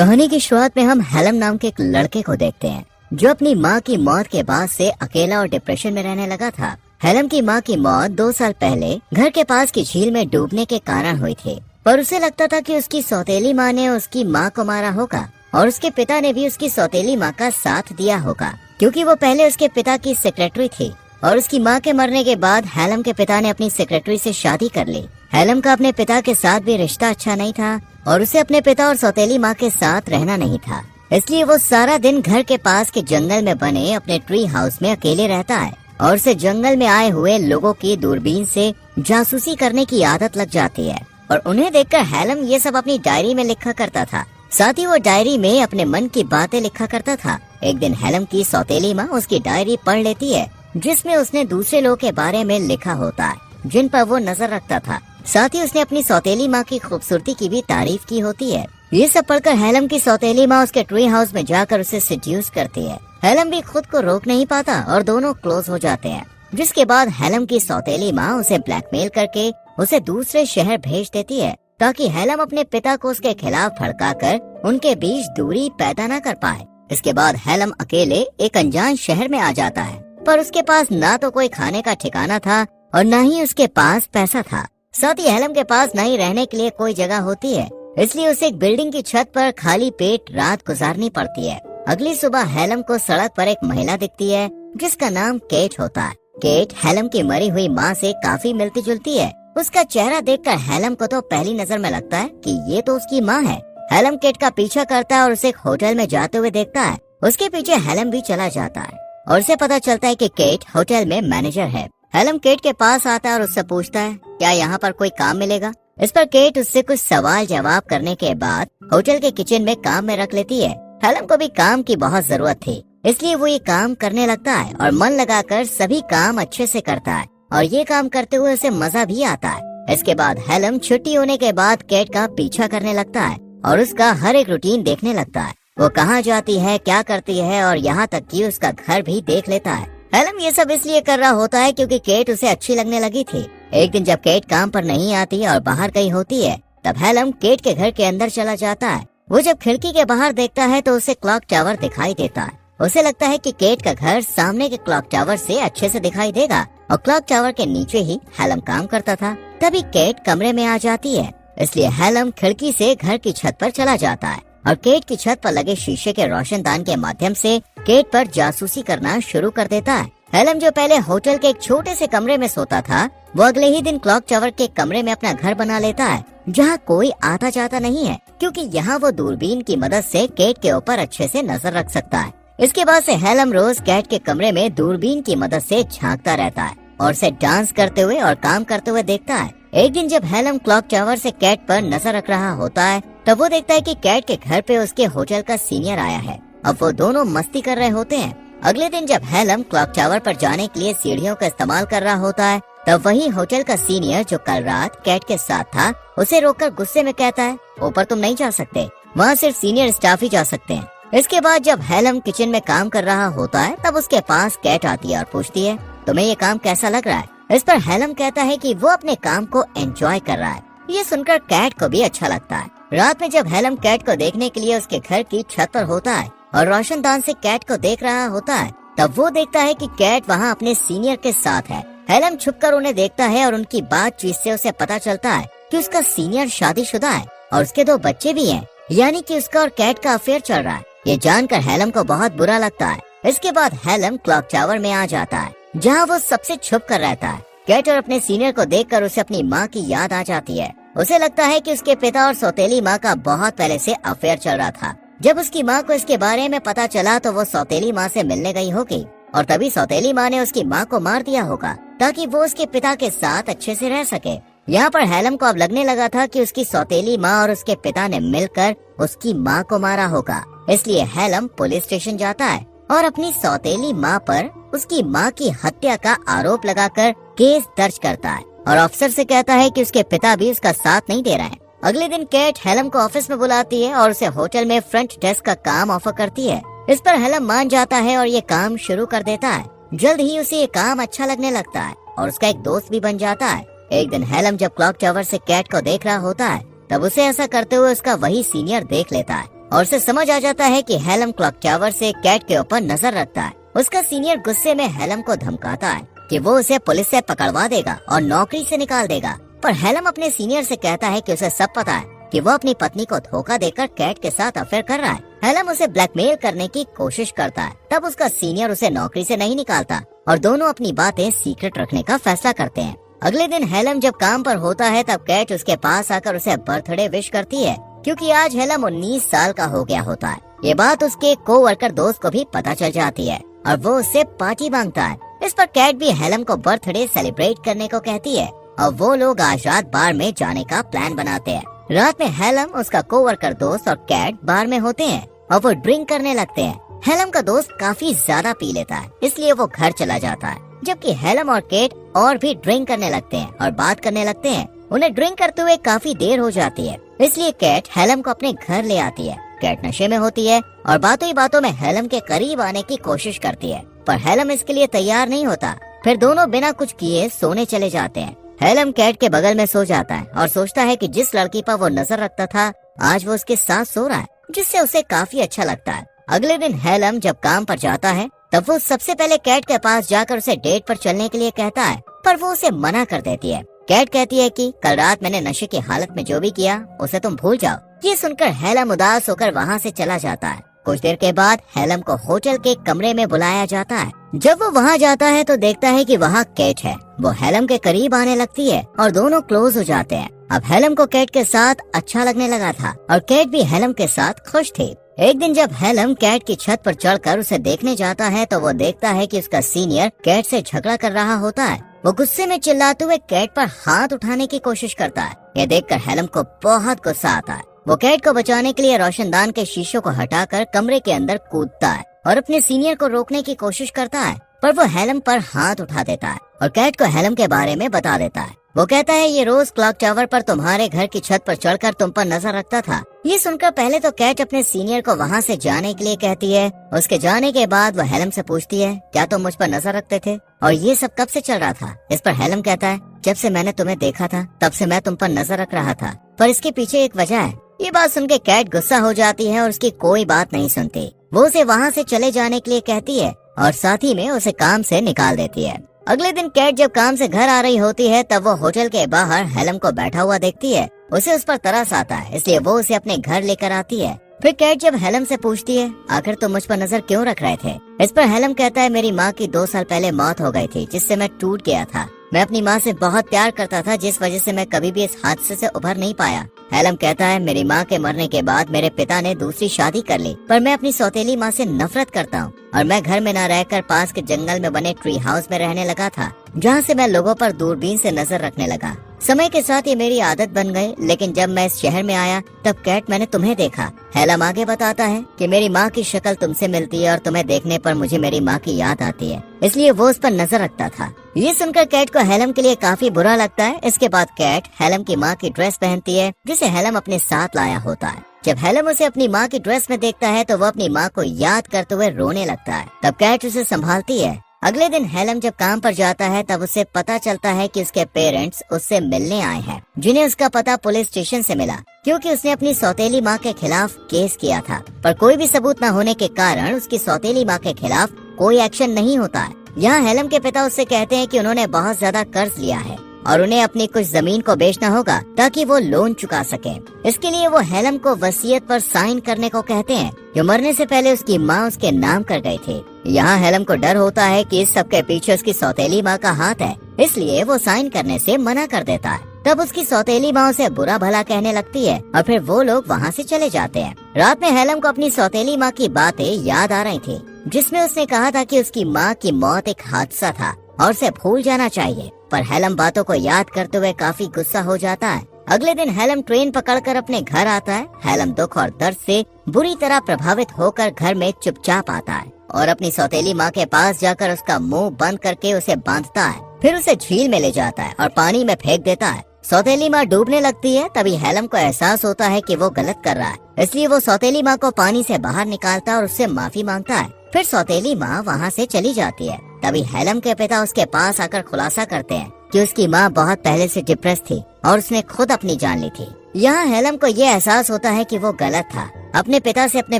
कहानी की शुरुआत में हम हेलम नाम के एक लड़के को देखते हैं जो अपनी माँ की मौत के बाद से अकेला और डिप्रेशन में रहने लगा था। हेलम की माँ की मौत 2 साल पहले घर के पास की झील में डूबने के कारण हुई थी, पर उसे लगता था कि उसकी सौतेली माँ ने उसकी माँ को मारा होगा और उसके पिता ने भी उसकी सौतेली माँ का साथ दिया होगा, क्योंकि वो पहले उसके पिता की सेक्रेटरी थी और उसकी माँ के मरने के बाद हेलम के पिता ने अपनी सेक्रेटरी से शादी कर ली। हेलम का अपने पिता के साथ भी रिश्ता अच्छा नहीं था और उसे अपने पिता और सौतेली माँ के साथ रहना नहीं था, इसलिए वो सारा दिन घर के पास के जंगल में बने अपने ट्री हाउस में अकेले रहता है और उसे जंगल में आए हुए लोगों की दूरबीन से जासूसी करने की आदत लग जाती है और उन्हें देखकर हेलम ये सब अपनी डायरी में लिखा करता था। साथ ही वो डायरी में अपने मन की बातें लिखा करता था। एक दिन हेलम की सौतेली माँ उसकी डायरी पढ़ लेती है जिसमें उसने दूसरे लोगों के बारे में लिखा होता है जिन पर वो नजर रखता था। साथ ही उसने अपनी सौतेली माँ की खूबसूरती की भी तारीफ की होती है। ये सब पढ़कर हेलम की सौतेली माँ उसके ट्री हाउस में जाकर उसे सेड्यूस करती है। हेलम भी खुद को रोक नहीं पाता और दोनों क्लोज हो जाते हैं, जिसके बाद हेलम की सौतेली माँ उसे ब्लैकमेल करके उसे दूसरे शहर भेज देती है ताकि हेलम अपने पिता को उसके खिलाफ भड़काकर उनके बीच दूरी पैदा न कर पाए। इसके बाद हेलम अकेले एक अनजान शहर में आ जाता है, पर उसके पास ना तो कोई खाने का ठिकाना था और न ही उसके पास पैसा था। साथ ही हेलम के पास न ही रहने के लिए कोई जगह होती है, इसलिए उसे एक बिल्डिंग की छत पर खाली पेट रात गुजारनी पड़ती है। अगली सुबह हेलम को सड़क पर एक महिला दिखती है जिसका नाम केट होता है। केट हेलम की मरी हुई माँ से काफी मिलती जुलती है। उसका चेहरा देखकर हेलम को तो पहली नजर में लगता है कि ये तो उसकी माँ है। हेलम केट का पीछा करता है और उसे एक होटल में जाते हुए देखता है। उसके पीछे हेलम भी चला जाता है और उसे पता चलता है कि केट होटल में मैनेजर है। हेलम केट के पास आता है और उससे पूछता है क्या यहाँ पर कोई काम मिलेगा। इस पर केट उससे कुछ सवाल जवाब करने के बाद होटल के किचन में काम में रख लेती है। हेलम को भी काम की बहुत जरूरत थी, इसलिए वो ये काम करने लगता है और मन लगाकर सभी काम अच्छे से करता है और ये काम करते हुए उसे मजा भी आता है। इसके बाद हेलम छुट्टी होने के बाद केट का पीछा करने लगता है और उसका हर एक रूटीन देखने लगता है। वो कहाँ जाती है, क्या करती है और यहाँ तक कि उसका घर भी देख लेता है। हेलम ये सब इसलिए कर रहा होता है क्योंकि केट उसे अच्छी लगने लगी थी। एक दिन जब केट काम पर नहीं आती और बाहर कहीं होती है, तब हेलम केट के घर के अंदर चला जाता है। वो जब खिड़की के बाहर देखता है तो उसे क्लॉक टावर दिखाई देता है। उसे लगता है कि केट का घर सामने के क्लॉक टावर से अच्छे से दिखाई देगा और क्लॉक टावर के नीचे ही हेलम काम करता था। तभी केट कमरे में आ जाती है, इसलिए हेलम खिड़की से घर की छत पर चला जाता है और केट की छत पर लगे शीशे के रोशनदान के माध्यम से केट पर जासूसी करना शुरू कर देता है। हेलम जो पहले होटल के एक छोटे से कमरे में सोता था, वो अगले ही दिन क्लॉक टावर के कमरे में अपना घर बना लेता है जहाँ कोई आता जाता नहीं है, क्योंकि यहाँ वो दूरबीन की मदद से केट के ऊपर अच्छे से नजर रख सकता है। इसके बाद से हेलम रोज केट के कमरे में दूरबीन की मदद से झांकता रहता है और उसे डांस करते हुए और काम करते हुए देखता है। एक दिन जब हेलम क्लॉक टावर से केट पर नजर रख रहा होता है, तब वो देखता है कि केट के घर पे उसके होटल का सीनियर आया है। अब वो दोनों मस्ती कर रहे होते हैं। अगले दिन जब हेलम क्लॉक टावर पर जाने के लिए सीढ़ियों का इस्तेमाल कर रहा होता है, तब वही होटल का सीनियर जो कल रात केट के साथ था, उसे रोककर गुस्से में कहता है ऊपर तुम नहीं जा सकते, वहाँ सिर्फ सीनियर स्टाफ ही जा सकते हैं। इसके बाद जब हेलम किचन में काम कर रहा होता है, तब उसके पास केट आती है और पूछती है तुम्हें ये काम कैसा लग रहा है। इस पर हेलम कहता है कि वो अपने काम को एंजॉय कर रहा है। ये सुनकर केट को भी अच्छा लगता है। रात में जब हेलम केट को देखने के लिए उसके घर की छत पर होता है और रोशनदान से केट को देख रहा होता है, तब वो देखता है कि केट वहाँ अपने सीनियर के साथ है। हेलम छुपकर उन्हें देखता है और उनकी बातचीत से उसे पता चलता है कि उसका सीनियर शादीशुदा है और उसके 2 बच्चे भी हैं, यानी कि उसका और केट का अफेयर चल रहा है। ये जानकर हेलम को बहुत बुरा लगता है। इसके बाद हेलम क्लॉक टावर में आ जाता है जहाँ वो सबसे छुप कर रहता है। केट और अपने सीनियर को देखकर उसे अपनी माँ की याद आ जाती है। उसे लगता है कि उसके पिता और सौतेली माँ का बहुत पहले से अफेयर चल रहा था। जब उसकी माँ को इसके बारे में पता चला तो वो सौतेली माँ से मिलने गई होगी और तभी सौतेली माँ ने उसकी माँ को मार दिया होगा ताकि वो उसके पिता के साथ अच्छे से रह सके। यहाँ पर हेलम को अब लगने लगा था कि उसकी सौतेली माँ और उसके पिता ने मिलकर उसकी माँ को मारा होगा। इसलिए हेलम पुलिस स्टेशन जाता है और अपनी सौतेली माँ पर उसकी माँ की हत्या का आरोप लगाकर केस दर्ज करता है और अफसर से कहता है कि उसके पिता भी उसका साथ नहीं दे रहे हैं। अगले दिन केट हेलम को ऑफिस में बुलाती है और उसे होटल में फ्रंट डेस्क का काम ऑफर करती है। इस पर हेलम मान जाता है और ये काम शुरू कर देता है। जल्द ही उसे ये काम अच्छा लगने लगता है और उसका एक दोस्त भी बन जाता है। एक दिन हेलम जब क्लॉक टावर से केट को देख रहा होता है, तब उसे ऐसा करते हुए उसका वही सीनियर देख लेता है और उसे समझ आ जाता है कि हेलम क्लॉक टावर से कैट के ऊपर नजर रखता है। उसका सीनियर गुस्से में हेलम को धमकाता है कि वो उसे पुलिस से पकड़वा देगा और नौकरी से निकाल देगा। पर हेलम अपने सीनियर से कहता है कि उसे सब पता है कि वो अपनी पत्नी को धोखा देकर कैट के साथ अफेयर कर रहा है। हेलम उसे ब्लैकमेल करने की कोशिश करता है। तब उसका सीनियर उसे नौकरी से नहीं निकालता और दोनों अपनी बातें सीक्रेट रखने का फैसला करते हैं। अगले दिन हेलम जब काम पर होता है तब कैट उसके पास आकर उसे बर्थडे विश करती है, क्योंकि आज हेलम 19 साल का हो गया होता है। ये बात उसके कोवर्कर दोस्त को भी पता चल जाती है और वो उससे पार्टी मांगता है। इस पर कैट भी हेलम को बर्थडे सेलिब्रेट करने को कहती है और वो लोग आज रात बार में जाने का प्लान बनाते हैं। रात में हेलम, उसका कोवर्कर दोस्त और कैट बार में होते हैं और वो ड्रिंक करने लगते हैं। हेलम का दोस्त काफी ज्यादा पी लेता है, इसलिए वो घर चला जाता है, जबकि हेलम और केट और भी ड्रिंक करने लगते हैं और बात करने लगते हैं। उन्हें ड्रिंक करते हुए काफी देर हो जाती है, इसलिए कैट हेलम को अपने घर ले आती है। कैट नशे में होती है और बातों ही बातों में हेलम के करीब आने की कोशिश करती है, पर हेलम इसके लिए तैयार नहीं होता। फिर दोनों बिना कुछ किए सोने चले जाते हैं। हेलम कैट के बगल में सो जाता है और सोचता है कि जिस लड़की पर वो नजर रखता था आज वो उसके साथ सो रहा है, जिससे उसे काफी अच्छा लगता है। अगले दिन हेलम जब काम पर जाता है तब वो सबसे पहले कैट के पास जाकर उसे डेट पर चलने के लिए कहता है, पर वो उसे मना कर देती है। कैट कहती है कि कल रात मैंने नशे की हालत में जो भी किया उसे तुम भूल जाओ। ये सुनकर हेलम उदास होकर वहाँ से चला जाता है। कुछ देर के बाद हेलम को होटल के कमरे में बुलाया जाता है। जब वो वहाँ जाता है तो देखता है कि वहाँ कैट है। वो हेलम के करीब आने लगती है और दोनों क्लोज हो जाते हैं। अब हेलम को कैट के साथ अच्छा लगने लगा था और कैट भी हेलम के साथ खुश थी। एक दिन जब हेलम कैट की छत पर चढ़कर उसे देखने जाता है तो वो देखता है कि उसका सीनियर कैट से झगड़ा कर रहा होता है। वो गुस्से में चिल्लाते हुए कैट पर हाथ उठाने की कोशिश करता है। ये देखकर हेलम को बहुत गुस्सा आता है। वो कैट को बचाने के लिए रोशनदान के शीशों को हटाकर कमरे के अंदर कूदता है और अपने सीनियर को रोकने की कोशिश करता है, पर वो हेलम पर हाथ उठा देता है और कैट को हेलम के बारे में बता देता है। वो कहता है ये रोज क्लॉक टावर पर तुम्हारे घर की छत पर चढ़कर तुम पर नजर रखता था। ये सुनकर पहले तो कैट अपने सीनियर को वहाँ से जाने के लिए कहती है। उसके जाने के बाद वो हेलम से पूछती है, क्या तुम मुझ पर नजर रखते थे और ये सब कब से चल रहा था? इस पर हेलम कहता है, जब से मैंने तुम्हें देखा था तब से मैं तुम पर नजर रख रहा था, पर इसके पीछे एक वजह है। ये बात सुनकर कैट गुस्सा हो जाती है और उसकी कोई बात नहीं सुनती। वो उसे वहाँ से चले जाने के लिए कहती है और साथ ही में उसे काम से निकाल देती है। अगले दिन कैट जब काम से घर आ रही होती है तब वो होटल के बाहर हेलम को बैठा हुआ देखती है। उसे उस पर तरस आता है, इसलिए वो उसे अपने घर लेकर आती है। फिर कैट जब हेलम से पूछती है, आखिर तुम मुझ पर नजर क्यों रख रहे थे? इस पर हेलम कहता है, मेरी माँ की 2 साल पहले मौत हो गई थी, जिससे मैं टूट गया था। मैं अपनी माँ से बहुत प्यार करता था, जिस वजह से मैं कभी भी इस हादसे से उभर नहीं पाया। हेलम कहता है, मेरी माँ के मरने के बाद मेरे पिता ने दूसरी शादी कर ली, पर मैं अपनी सौतेली माँ से नफरत करता हूँ और मैं घर में न रहकर पास के जंगल में बने ट्री हाउस में रहने लगा था, जहाँ से मैं लोगों पर दूरबीन से नजर रखने लगा। समय के साथ ये मेरी आदत बन गई, लेकिन जब मैं इस शहर में आया तब कैट मैंने तुम्हें देखा। हेलम आगे बताता है कि मेरी माँ की शक्ल तुमसे मिलती है और तुम्हें देखने पर मुझे मेरी माँ की याद आती है, इसलिए वो उस पर नजर रखता था। ये सुनकर कैट को हेलम के लिए काफी बुरा लगता है। इसके बाद कैट हेलम की माँ की ड्रेस पहनती है, जिसे हेलम अपने साथ लाया होता है। जब हेलम उसे अपनी माँ की ड्रेस में देखता है तो वो अपनी माँ को याद करते हुए रोने लगता है। तब कैट उसे संभालती है। अगले दिन हेलम जब काम पर जाता है तब उसे पता चलता है कि उसके पेरेंट्स उससे मिलने आए हैं, जिन्हें उसका पता पुलिस स्टेशन से मिला, क्योंकि उसने अपनी सौतेली माँ के खिलाफ केस किया था। पर कोई भी सबूत न होने के कारण उसकी सौतेली माँ के खिलाफ कोई एक्शन नहीं होता है। यहाँ हेलम के पिता उससे कहते हैं कि उन्होंने बहुत ज्यादा कर्ज लिया है और उन्हें अपनी कुछ जमीन को बेचना होगा ताकि वो लोन चुका सके। इसके लिए वो हेलम को वसीयत पर साइन करने को कहते हैं, जो मरने से पहले उसकी माँ उसके नाम कर गई थी। यहाँ हेलम को डर होता है कि इस सब के पीछे उसकी सौतेली माँ का हाथ है, इसलिए वो साइन करने से मना कर देता है। तब उसकी सौतेली माँ उसे बुरा भला कहने लगती है और फिर वो लोग वहाँ से चले जाते हैं। रात में हेलम को अपनी सौतेली माँ की बातें याद आ रही थी, जिसमें उसने कहा था कि उसकी माँ की मौत एक हादसा था और उसे भूल जाना चाहिए। पर हेलम बातों को याद करते हुए काफी गुस्सा हो जाता है। अगले दिन हेलम ट्रेन पकड़कर अपने घर आता है। हेलम दुख और दर्द से बुरी तरह प्रभावित होकर घर में चुपचाप आता है और अपनी सौतेली माँ के पास जाकर उसका मुंह बंद करके उसे बांधता है। फिर उसे झील में ले जाता है और पानी में फेंक देता है। सौतेली माँ डूबने लगती है। तभी हेलम को एहसास होता है कि वो गलत कर रहा है, इसलिए वो सौतेली माँ को पानी से बाहर निकालता है और उससे माफी मांगता है। फिर सौतेली माँ वहाँ से चली जाती है। तभी हेलम के पिता उसके पास आकर खुलासा करते हैं कि उसकी माँ बहुत पहले से डिप्रेस थी और उसने खुद अपनी जान ली थी। यहाँ हेलम को ये एहसास होता है कि वो गलत था। अपने पिता से अपने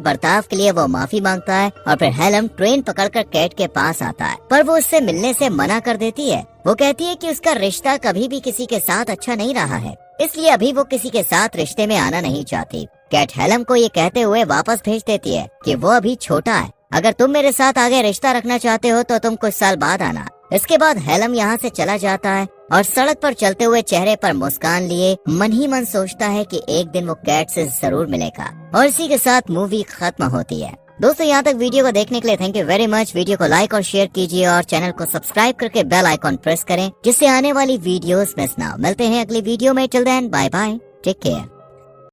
बर्ताव के लिए वो माफी मांगता है और फिर हेलम ट्रेन पकड़कर कैट के पास आता है, पर वो उससे मिलने से मना कर देती है। वो कहती है कि उसका रिश्ता कभी भी किसी के साथ अच्छा नहीं रहा है, इसलिए अभी वो किसी के साथ रिश्ते में आना नहीं चाहती। कैट हेलम को ये कहते हुए वापस भेज देती है कि वो अभी छोटा है, अगर तुम मेरे साथ आगे रिश्ता रखना चाहते हो तो तुम कुछ साल बाद आना। इसके बाद हेलम यहाँ से चला जाता है और सड़क पर चलते हुए चेहरे पर मुस्कान लिए मन ही मन सोचता है कि एक दिन वो कैट से जरूर मिलेगा। और इसी के साथ मूवी खत्म होती है। दोस्तों, यहाँ तक वीडियो को देखने के लिए thank you very much. Video को लाइक और शेयर कीजिए और चैनल को सब्सक्राइब करके बेल आइकॉन प्रेस करें, जिससे आने वाली वीडियोस मिस ना हो। मिलते हैं अगली वीडियो में। Till then bye bye, take care.